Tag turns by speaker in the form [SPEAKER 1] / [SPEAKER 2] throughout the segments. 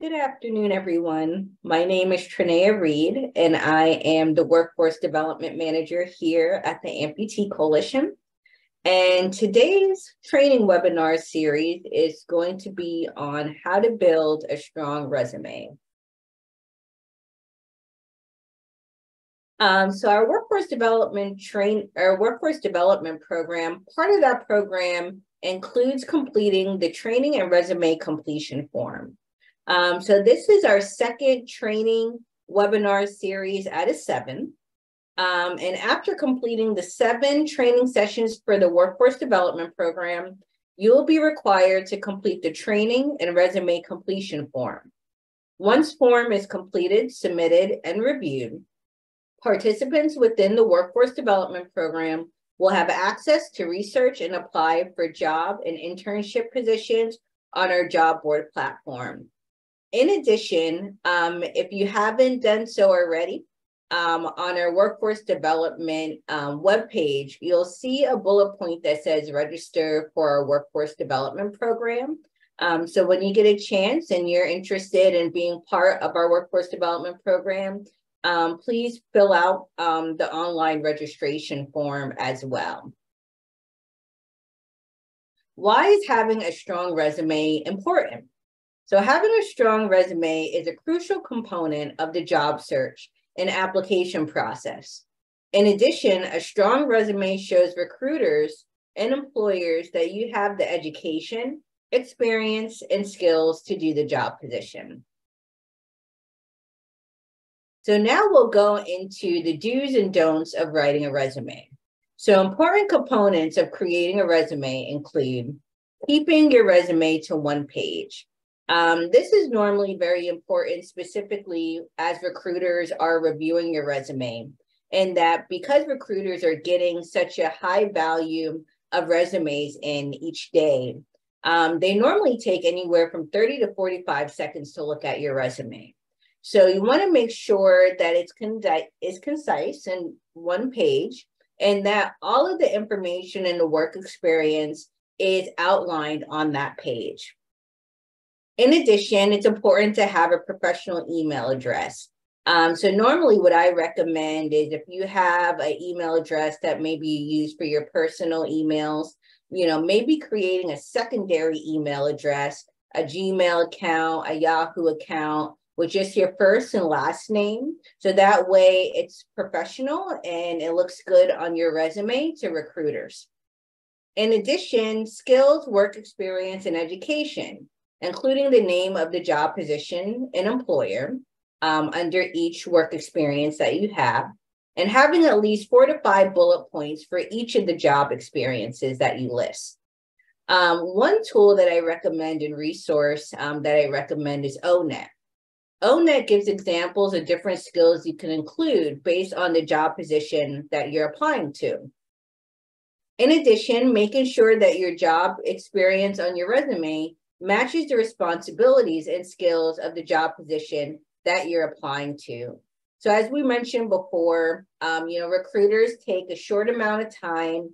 [SPEAKER 1] Good afternoon, everyone. My name is Trinea Reed, and I am the Workforce Development Manager here at the Amputee Coalition. And today's training webinar series is going to be on how to build a strong resume. So our workforce development program, part of that program includes completing the training and resume completion form. So this is our second training webinar series out of 7. And after completing the 7 training sessions for the workforce development program, you will be required to complete the training and resume completion form. Once form is completed, submitted, and reviewed, participants within the workforce development program will have access to research and apply for job and internship positions on our job board platform. In addition, if you haven't done so already, on our workforce development webpage, you'll see a bullet point that says register for our workforce development program. So when you get a chance and you're interested in being part of our workforce development program, please fill out the online registration form as well. Why is having a strong resume important? So having a strong resume is a crucial component of the job search and application process. In addition, a strong resume shows recruiters and employers that you have the education, experience, and skills to do the job position. So now we'll go into the do's and don'ts of writing a resume. So important components of creating a resume include keeping your resume to 1 page. This is normally very important, specifically as recruiters are reviewing your resume, and that because recruiters are getting such a high value of resumes in each day, they normally take anywhere from 30 to 45 seconds to look at your resume. So you want to make sure that it's concise in 1 page, and that all of the information in the work experience is outlined on that page. In addition, it's important to have a professional email address. So normally what I recommend is if you have an email address that maybe you use for your personal emails, maybe creating a secondary email address, a Gmail account, a Yahoo account with just your first and last name. So that way it's professional and it looks good on your resume to recruiters. In addition, skills, work experience, and education, including the name of the job position and employer under each work experience that you have, and having at least 4 to 5 bullet points for each of the job experiences that you list. One tool that I recommend and resource that I recommend is ONET. ONET gives examples of different skills you can include based on the job position that you're applying to. In addition, making sure that your job experience on your resume matches the responsibilities and skills of the job position that you're applying to. So as we mentioned before, recruiters take a short amount of time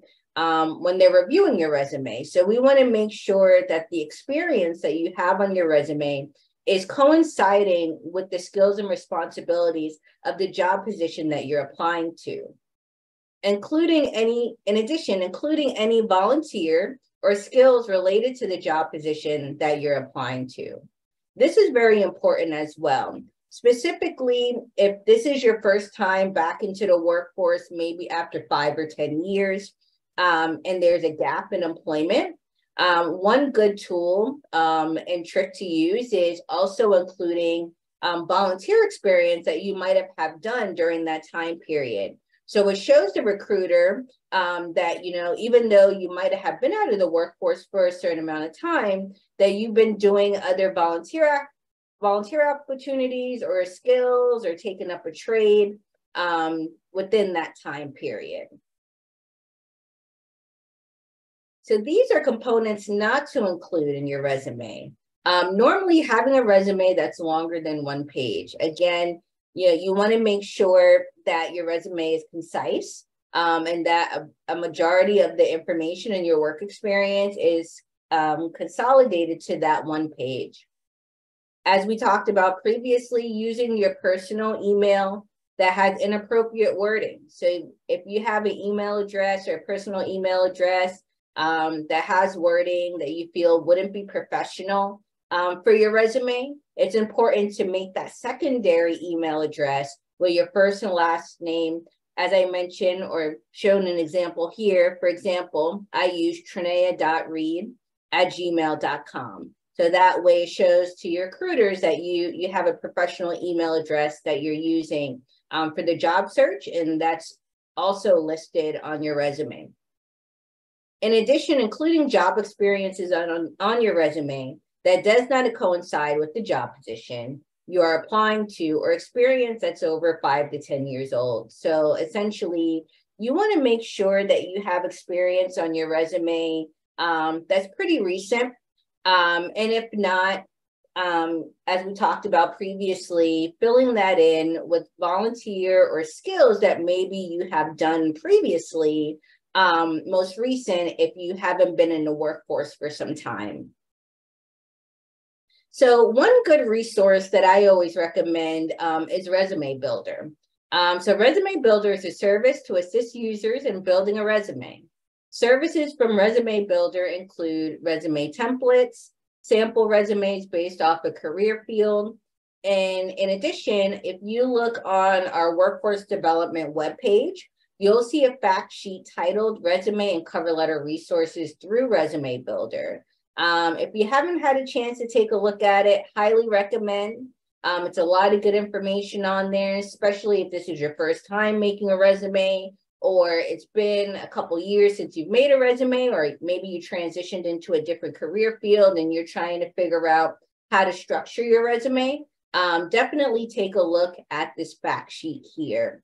[SPEAKER 1] when they're reviewing your resume. So we want to make sure that the experience that you have on your resume is coinciding with the skills and responsibilities of the job position that you're applying to. Including any volunteer or skills related to the job position that you're applying to. This is very important as well. Specifically, if this is your first time back into the workforce, maybe after 5 or 10 years, and there's a gap in employment, one good tool and trick to use is also including volunteer experience that you might have done during that time period. So it shows the recruiter that, even though you might have been out of the workforce for a certain amount of time, that you've been doing other volunteer opportunities or skills or taking up a trade within that time period. So these are components not to include in your resume. Normally having a resume that's longer than 1 page. Again, you want to make sure that your resume is concise and that a majority of the information in your work experience is consolidated to that 1 page. As we talked about previously, using your personal email that has inappropriate wording. So if you have an email address or a personal email address that has wording that you feel wouldn't be professional for your resume, it's important to make that secondary email address with your first and last name, as I mentioned or shown an example here. For example, I use trinea.reed@gmail.com. So that way it shows to your recruiters that you have a professional email address that you're using for the job search, and that's also listed on your resume. In addition, including job experiences on your resume that does not coincide with the job position you are applying to or experience that's over 5 to 10 years old. So essentially, you want to make sure that you have experience on your resume that's pretty recent. And if not, as we talked about previously, filling that in with volunteer or skills that maybe you have done previously, most recent if you haven't been in the workforce for some time. So one good resource that I always recommend is Resume Builder. So Resume Builder is a service to assist users in building a resume. Services from Resume Builder include resume templates, sample resumes based off a career field. And in addition, if you look on our workforce development webpage, you'll see a fact sheet titled Resume and Cover Letter Resources through Resume Builder. If you haven't had a chance to take a look at it, highly recommend. It's a lot of good information on there, especially if this is your first time making a resume, or it's been a couple years since you've made a resume, or maybe you transitioned into a different career field and you're trying to figure out how to structure your resume. Definitely take a look at this fact sheet here.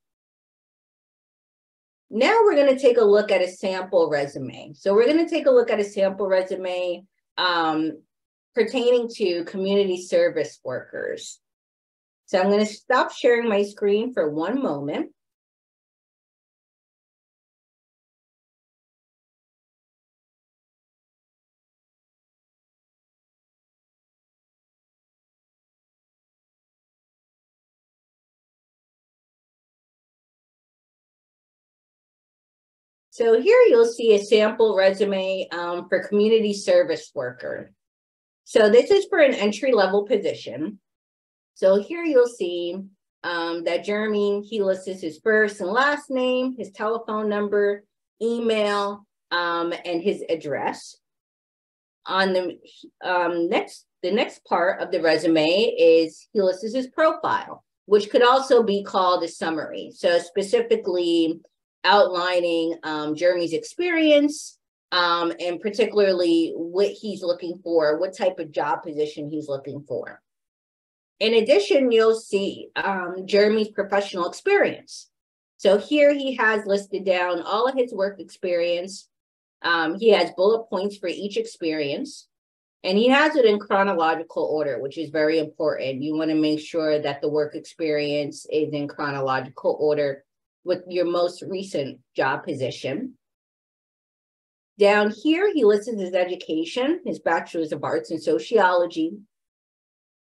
[SPEAKER 1] Now we're going to take a look at a sample resume. So we're going to take a look at a sample resume pertaining to community service workers. So I'm going to stop sharing my screen for one moment. So here you'll see a sample resume for community service worker. So this is for an entry-level position. So here you'll see that Jeremy, he lists his first and last name, his telephone number, email, and his address. On the next part of the resume is he lists his profile, which could also be called a summary. So specifically outlining Jeremy's experience and particularly what he's looking for, what type of job position he's looking for. In addition, you'll see Jeremy's professional experience. So here he has listed down all of his work experience. He has bullet points for each experience, and he has it in chronological order, which is very important. You want to make sure that the work experience is in chronological order with your most recent job position. Down here, he lists his education, his Bachelor's of Arts in Sociology.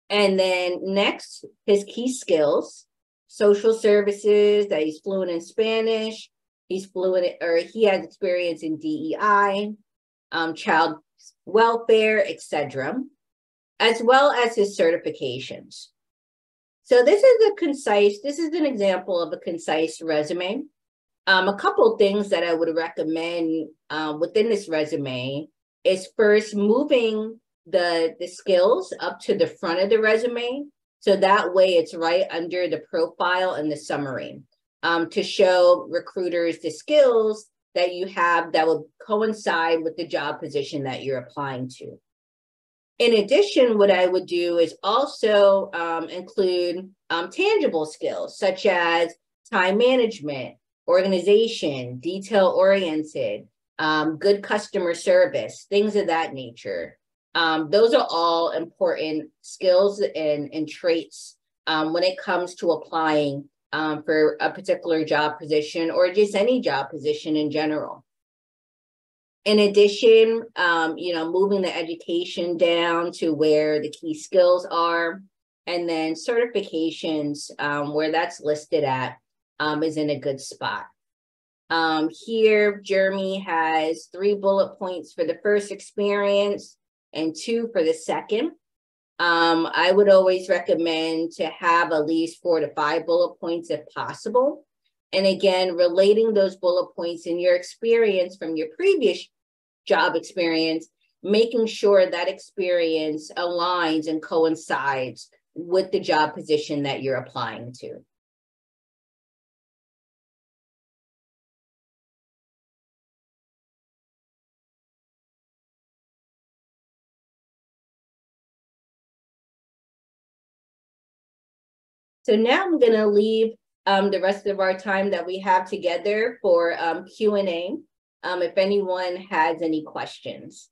[SPEAKER 1] And then next, his key skills, social services, that he's fluent in Spanish, he's fluent, or he has experience in DEI, child welfare, etc., as well as his certifications. So this is an example of a concise resume. A couple things that I would recommend within this resume is first moving the skills up to the front of the resume. So that way it's right under the profile and the summary to show recruiters the skills that you have that will coincide with the job position that you're applying to. In addition, what I would do is also include tangible skills such as time management, organization, detail-oriented, good customer service, things of that nature. Those are all important skills and traits when it comes to applying for a particular job position or just any job position in general. In addition, moving the education down to where the key skills are, and then certifications, where that's listed at, is in a good spot. Here, Jeremy has 3 bullet points for the first experience and 2 for the second. I would always recommend to have at least 4 to 5 bullet points if possible. And again, relating those bullet points in your experience from your previous job experience, making sure that experience aligns and coincides with the job position that you're applying to. So now I'm going to leave the rest of our time that we have together for Q&A, if anyone has any questions.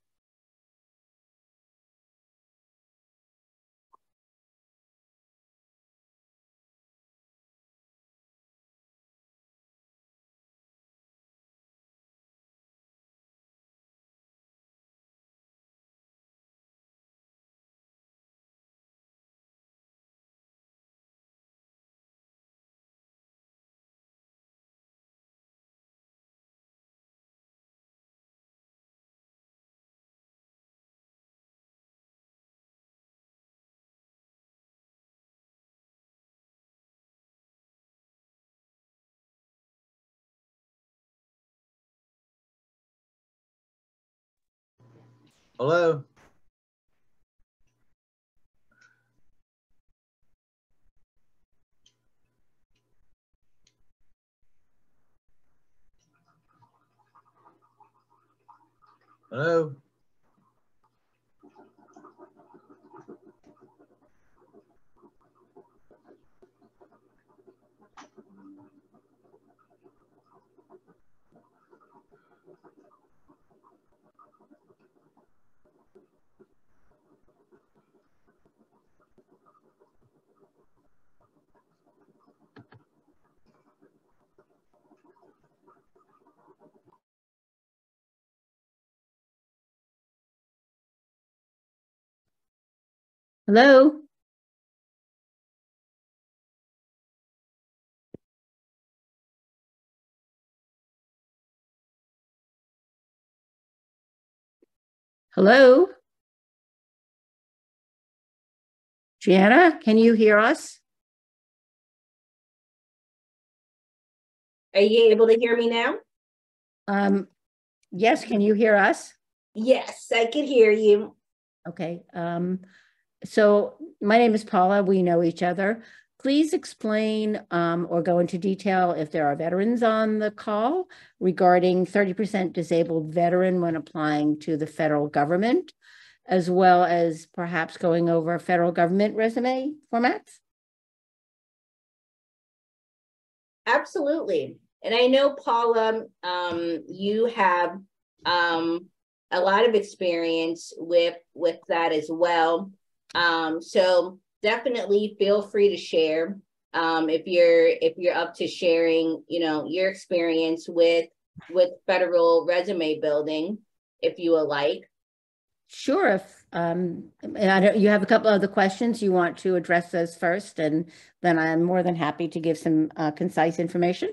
[SPEAKER 2] Hello. Hello.
[SPEAKER 1] Hello? Hello? Gianna, can you hear us? Are you able to hear me now?
[SPEAKER 3] Yes, can you hear us?
[SPEAKER 1] Yes, I can hear you.
[SPEAKER 3] Okay. So my name is Paula. We know each other. Please explain or go into detail if there are veterans on the call regarding 30% disabled veteran when applying to the federal government, as well as perhaps going over federal government resume formats.
[SPEAKER 1] Absolutely. And I know, Paula, you have a lot of experience with that as well. So definitely feel free to share if you're up to sharing, your experience with federal resume building, if you would like.
[SPEAKER 3] Sure. If you have a couple other questions, you want to address those first, and then I'm more than happy to give some concise information.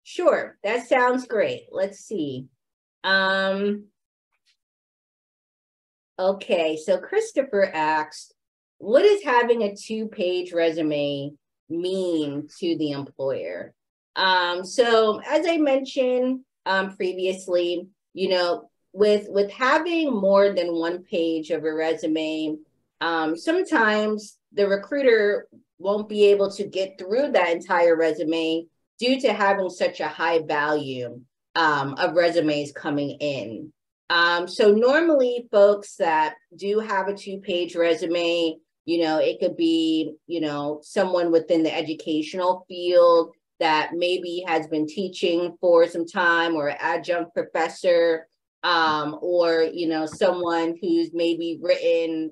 [SPEAKER 1] Sure, that sounds great. Let's see. Okay, so Christopher asked, what does having a 2-page resume mean to the employer? So as I mentioned previously, with having more than 1 page of a resume, sometimes the recruiter won't be able to get through that entire resume due to having such a high value of resumes coming in. So normally folks that do have a 2-page resume, it could be, someone within the educational field that maybe has been teaching for some time, or an adjunct professor, or, someone who's maybe written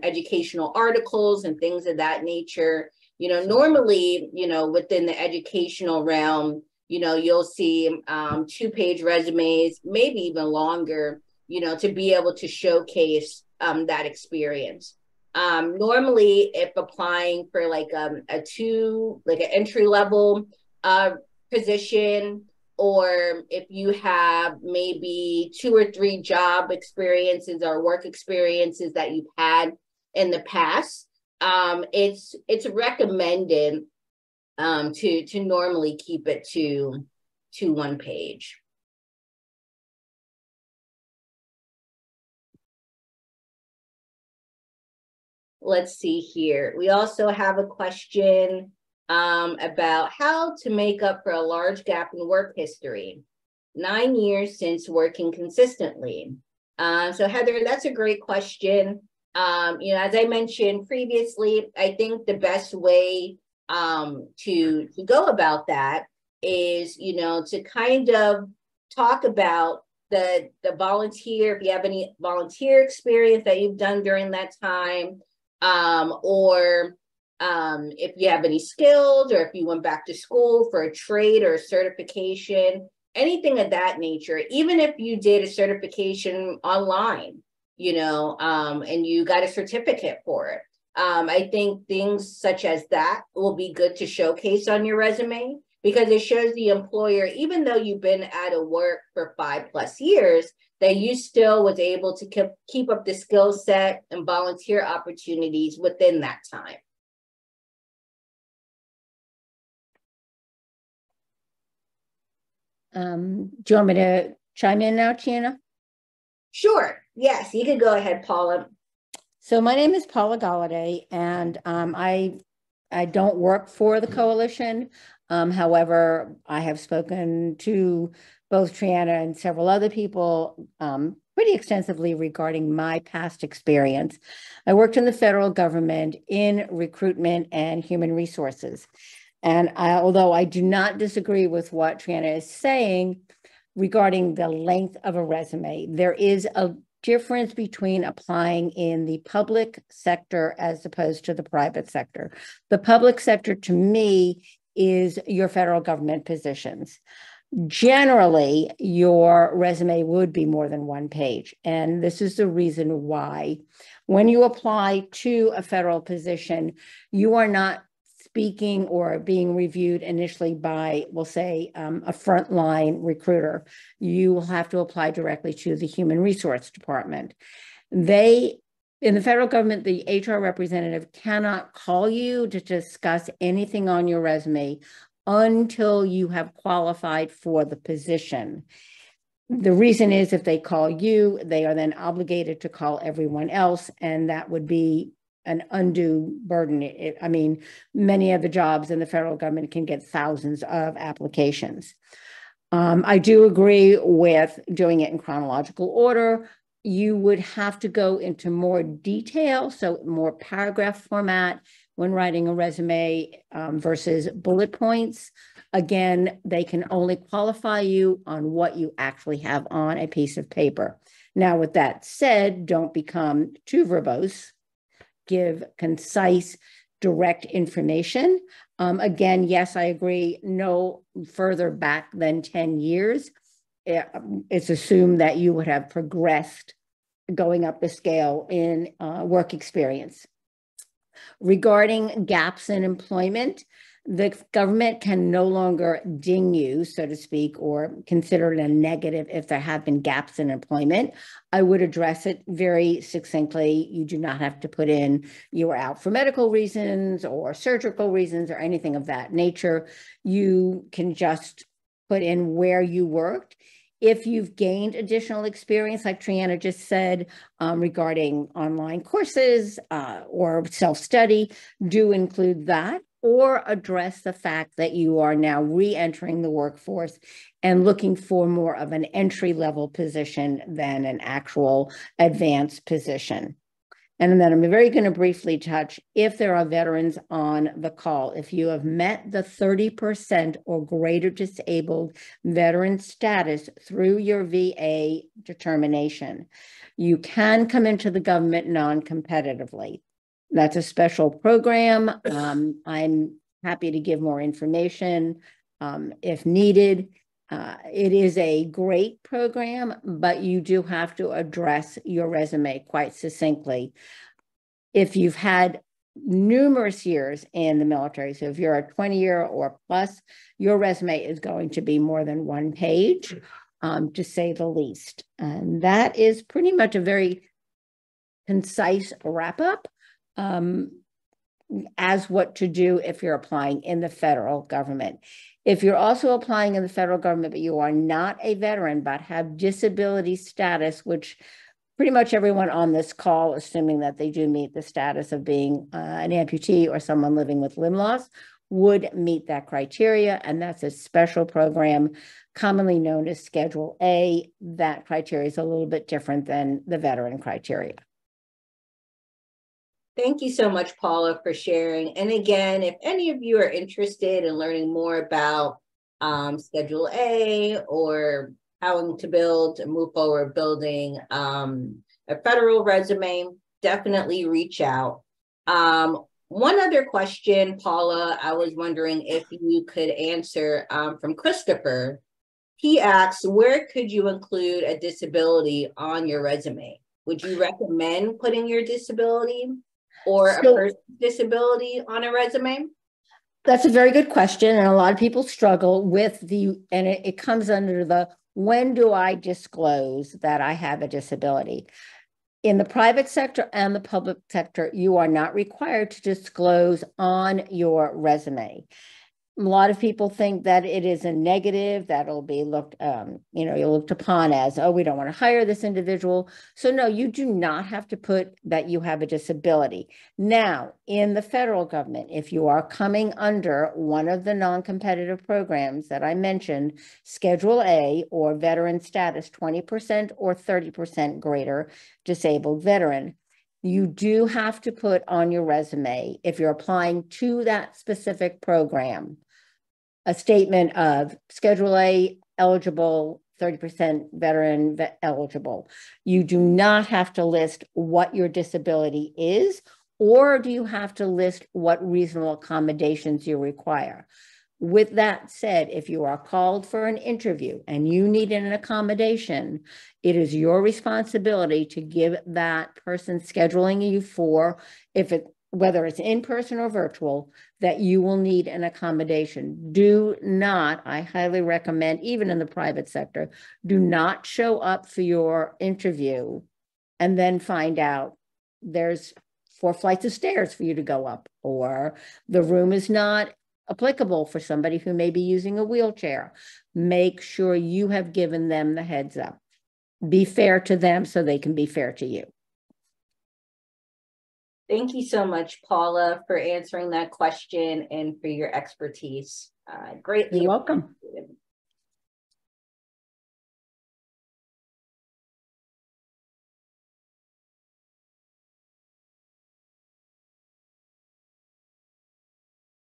[SPEAKER 1] educational articles and things of that nature. Normally, within the educational realm, You'll see 2-page resumes, maybe even longer, to be able to showcase that experience. Normally, if applying for like an entry level position, or if you have maybe 2 or 3 job experiences or work experiences that you've had in the past, it's recommended to normally keep it to 1 page. Let's see here. We also have a question about how to make up for a large gap in work history. 9 years since working consistently. So Heather, that's a great question. As I mentioned previously, I think the best way to go about that is, to kind of talk about the volunteer, if you have any volunteer experience that you've done during that time, or if you have any skills, or if you went back to school for a trade or a certification, anything of that nature. Even if you did a certification online, and you got a certificate for it. I think things such as that will be good to showcase on your resume, because it shows the employer, even though you've been out of work for 5+ years, that you still was able to keep up the skill set and volunteer opportunities within that time.
[SPEAKER 3] Do you want me to chime in now, Tiana?
[SPEAKER 1] Sure. Yes, you can go ahead, Paula.
[SPEAKER 3] So my name is Paula Galladay, and I don't work for the coalition. However, I have spoken to both Triana and several other people pretty extensively regarding my past experience. I worked in the federal government in recruitment and human resources. And although I do not disagree with what Triana is saying regarding the length of a resume, there is a difference between applying in the public sector as opposed to the private sector. The public sector, to me, is your federal government positions. Generally, your resume would be more than 1 page. And this is the reason why. When you apply to a federal position, you are not speaking or being reviewed initially by, we'll say, a frontline recruiter. You will have to apply directly to the Human Resource Department. In the federal government, the HR representative cannot call you to discuss anything on your resume until you have qualified for the position. The reason is, if they call you, they are then obligated to call everyone else, and that would be an undue burden. Many of the jobs in the federal government can get thousands of applications. I do agree with doing it in chronological order. You would have to go into more detail, so more paragraph format when writing a resume versus bullet points. Again, they can only qualify you on what you actually have on a piece of paper. Now, with that said, don't become too verbose. Give concise, direct information. Again, yes, I agree, no further back than 10 years. It's assumed that you would have progressed going up the scale in work experience. Regarding gaps in employment, the government can no longer ding you, so to speak, or consider it a negative if there have been gaps in employment. I would address it very succinctly. You do not have to put in you were out for medical reasons or surgical reasons or anything of that nature. You can just put in where you worked. If you've gained additional experience, like Triana just said, regarding online courses or self-study, do include that, or address the fact that you are now re-entering the workforce and looking for more of an entry-level position than an actual advanced position. And then I'm very going to briefly touch if there are veterans on the call. If you have met the 30% or greater disabled veteran status through your VA determination, you can come into the government non-competitively. That's a special program. I'm happy to give more information if needed. It is a great program, but you do have to address your resume quite succinctly. If you've had numerous years in the military, so if you're a 20-year or plus, your resume is going to be more than one page, to say the least. And that is pretty much a very concise wrap-up as what to do if you're applying in the federal government. If you're also applying in the federal government, but you are not a veteran, but have disability status, which pretty much everyone on this call, assuming that they do meet the status of being an amputee or someone living with limb loss, would meet that criteria. And that's a special program commonly known as Schedule A. That criteria is a little bit different than the veteran criteria.
[SPEAKER 1] Thank you so much, Paula, for sharing. And again, if any of you are interested in learning more about Schedule A or how to build and move forward building a federal resume, definitely reach out. One other question, Paula, I was wondering if you could answer from Christopher. He asks, where could you include a disability on your resume? Would you recommend putting your disability or a person's disability on a resume?
[SPEAKER 3] That's a very good question. And a lot of people struggle with and it comes under the, when do I disclose that I have a disability? In the private sector and the public sector, you are not required to disclose on your resume. A lot of people think that it is a negative that'll be looked, you're looked upon as, oh, we don't want to hire this individual. So no, you do not have to put that you have a disability. Now, in the federal government, if you are coming under one of the non-competitive programs that I mentioned, Schedule A or veteran status, 20% or 30% greater disabled veteran, you do have to put on your resume, if you're applying to that specific program, a statement of Schedule A eligible, 30% veteran eligible. You do not have to list what your disability is, or do you have to list what reasonable accommodations you require. With that said, if you are called for an interview and you need an accommodation, it is your responsibility to give that person scheduling you for, whether it's in person or virtual, that you will need an accommodation. Do not, I highly recommend, even in the private sector, do not show up for your interview and then find out there's 4 flights of stairs for you to go up, or the room is not applicable for somebody who may be using a wheelchair. Make sure you have given them the heads up. Be fair to them so they can be fair to you.
[SPEAKER 1] Thank you so much, Paula, for answering that question and for your expertise. Greatly.
[SPEAKER 3] You're welcome.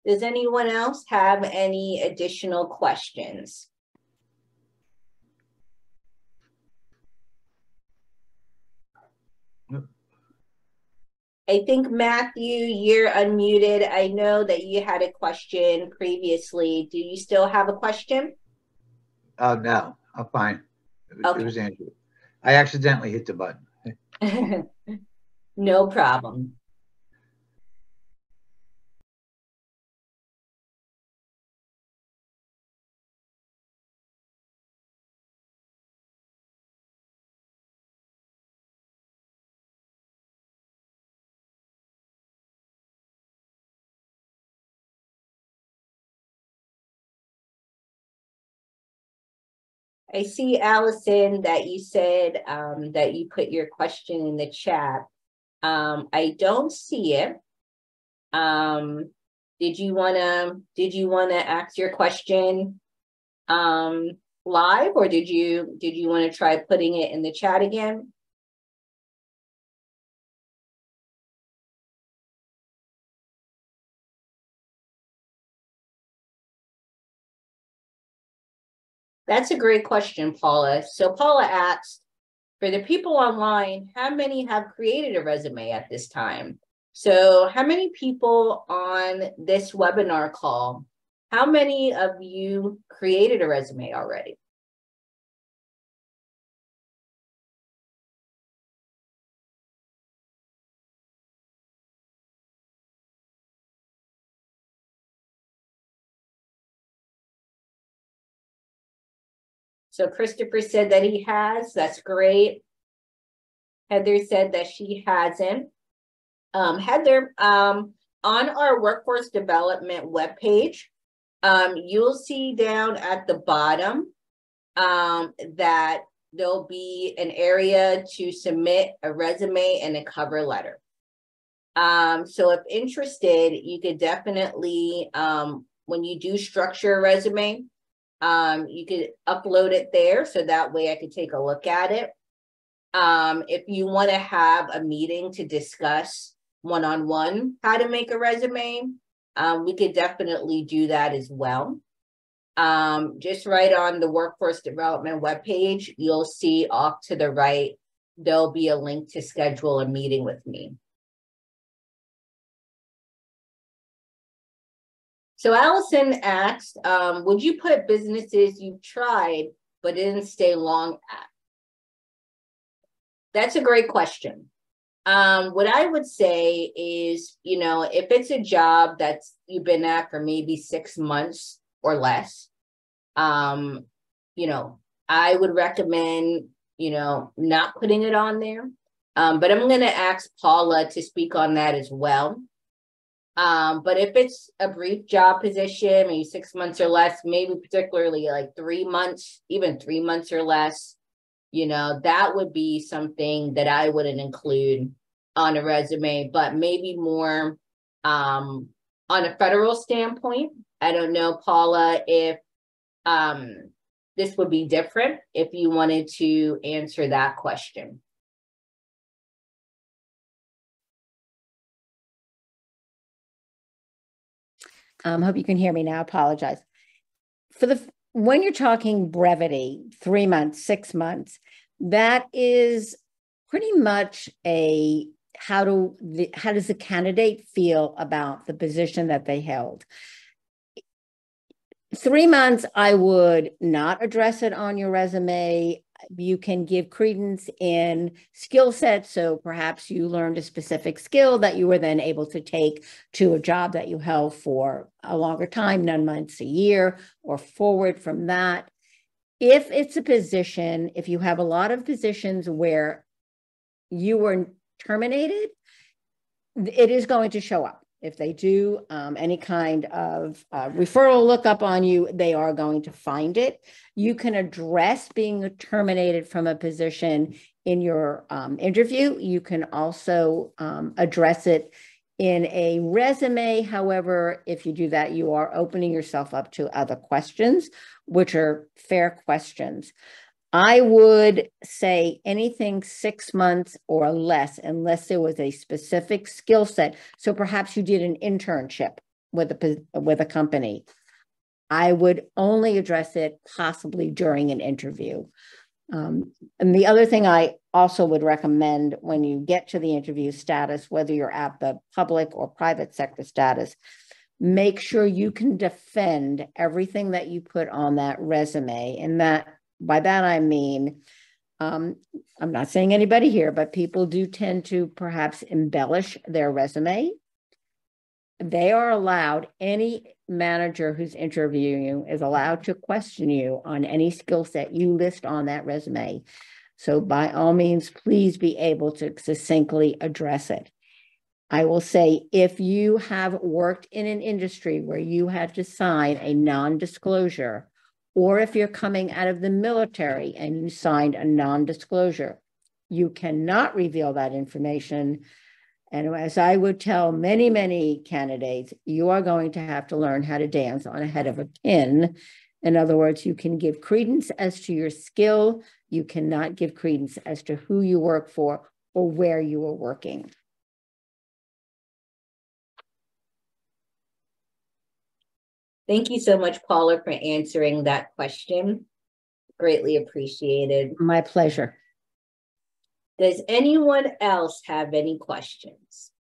[SPEAKER 1] Does anyone else have any additional questions? I think, Matthew, you're unmuted. I know that you had a question previously. Do you still have a question?
[SPEAKER 2] No, I'm fine. It was Andrew. I accidentally hit the button.
[SPEAKER 1] No problem. I see, Allison, that you said that you put your question in the chat. I don't see it. Did you wanna ask your question live, or did you want to try putting it in the chat again? That's a great question, Paula. So Paula asked, for the people online, how many have created a resume at this time? So how many people on this webinar call How many of you created a resume already? So Christopher said that he has. That's great. Heather said that she hasn't. Heather, on our workforce development webpage, you'll see down at the bottom that there'll be an area to submit a resume and a cover letter. So if interested, you could definitely, when you do structure a resume, you could upload it there so that way I could take a look at it. If you want to have a meeting to discuss one-on-one how to make a resume, we could definitely do that as well. Just right on the workforce development webpage, you'll see off to the right, there'll be a link to schedule a meeting with me. So Allison asked, would you put businesses you've tried but didn't stay long at? That's a great question. What I would say is, you know, if it's a job that's you've been at for maybe 6 months or less, you know, I would recommend, you know, not putting it on there. But I'm going to ask Paula to speak on that as well. But if it's a brief job position, maybe 6 months or less, maybe particularly like 3 months, even 3 months or less, you know, that would be something that I wouldn't include on a resume, but maybe more on a federal standpoint. I don't know, Paula, if this would be different if you wanted to answer that question.
[SPEAKER 3] Hope you can hear me now. Apologize. When you're talking brevity, 3 months, 6 months, that is pretty much how does the candidate feel about the position that they held? 3 months, I would not address it on your resume. You can give credence in skill sets. So perhaps you learned a specific skill that you were then able to take to a job that you held for a longer time, 9 months, a year, or forward from that. If it's a position, if you have a lot of positions where you were terminated, it is going to show up. If they do any kind of referral lookup on you, they are going to find it. You can address being terminated from a position in your interview. You can also address it in a resume. However, if you do that, you are opening yourself up to other questions, which are fair questions. I would say anything 6 months or less, unless there was a specific skill set. So perhaps you did an internship with a company. I would only address it possibly during an interview. And the other thing I also would recommend when you get to the interview status, whether you're at the public or private sector status, make sure you can defend everything that you put on that resume. And by that, I mean, I'm not saying anybody here, but people do tend to perhaps embellish their resume. They are allowed, any manager who's interviewing you is allowed to question you on any skill set you list on that resume. So by all means, please be able to succinctly address it. I will say, if you have worked in an industry where you had to sign a non-disclosure, or if you're coming out of the military and you signed a non-disclosure, you cannot reveal that information. And as I would tell many, many candidates, you are going to have to learn how to dance on a head of a pin. In other words, you can give credence as to your skill. You cannot give credence as to who you work for or where you are working.
[SPEAKER 1] Thank you so much, Paula, for answering that question. Greatly appreciated.
[SPEAKER 3] My pleasure.
[SPEAKER 1] Does anyone else have any questions?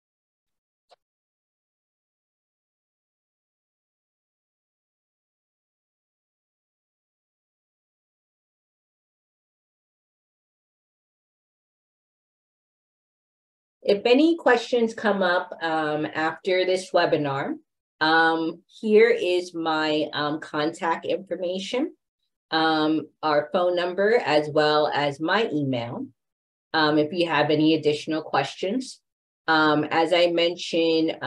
[SPEAKER 1] If any questions come up after this webinar, here is my contact information, our phone number, as well as my email. If you have any additional questions. As I mentioned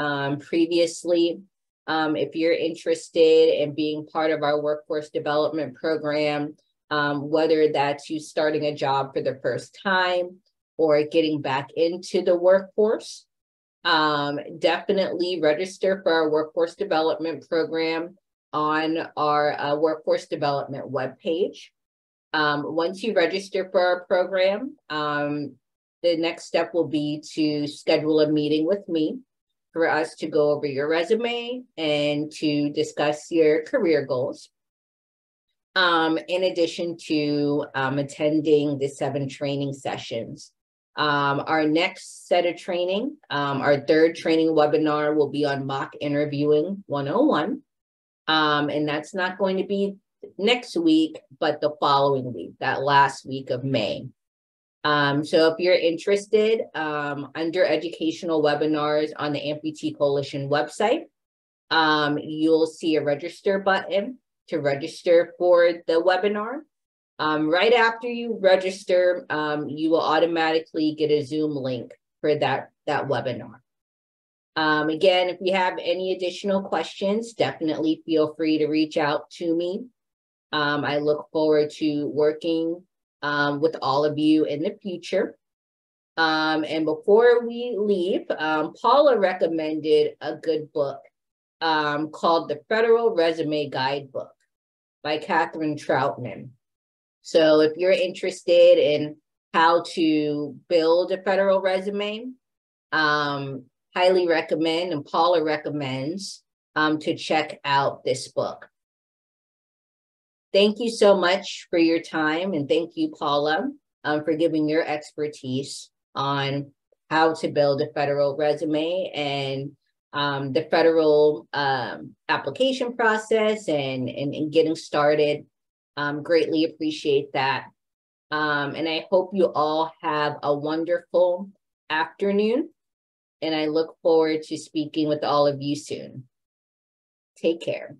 [SPEAKER 1] previously, if you're interested in being part of our workforce development program, whether that's you starting a job for the first time or getting back into the workforce, definitely register for our workforce development program on our workforce development webpage. Once you register for our program, the next step will be to schedule a meeting with me for us to go over your resume and to discuss your career goals. In addition to attending the 7 training sessions. Our next set of training, our 3rd training webinar will be on mock interviewing 101. And that's not going to be next week, but the following week, that last week of May. So if you're interested, under educational webinars on the Amputee Coalition website, you'll see a register button to register for the webinar. Right after you register, you will automatically get a Zoom link for that webinar. Again, if you have any additional questions, definitely feel free to reach out to me. I look forward to working with all of you in the future. And before we leave, Paula recommended a good book called The Federal Resume Guidebook by Catherine Troutman. So if you're interested in how to build a federal resume, highly recommend, and Paula recommends to check out this book. Thank you so much for your time, and thank you, Paula, for giving your expertise on how to build a federal resume and the federal application process and getting started. Greatly appreciate that. And I hope you all have a wonderful afternoon, and I look forward to speaking with all of you soon. Take care.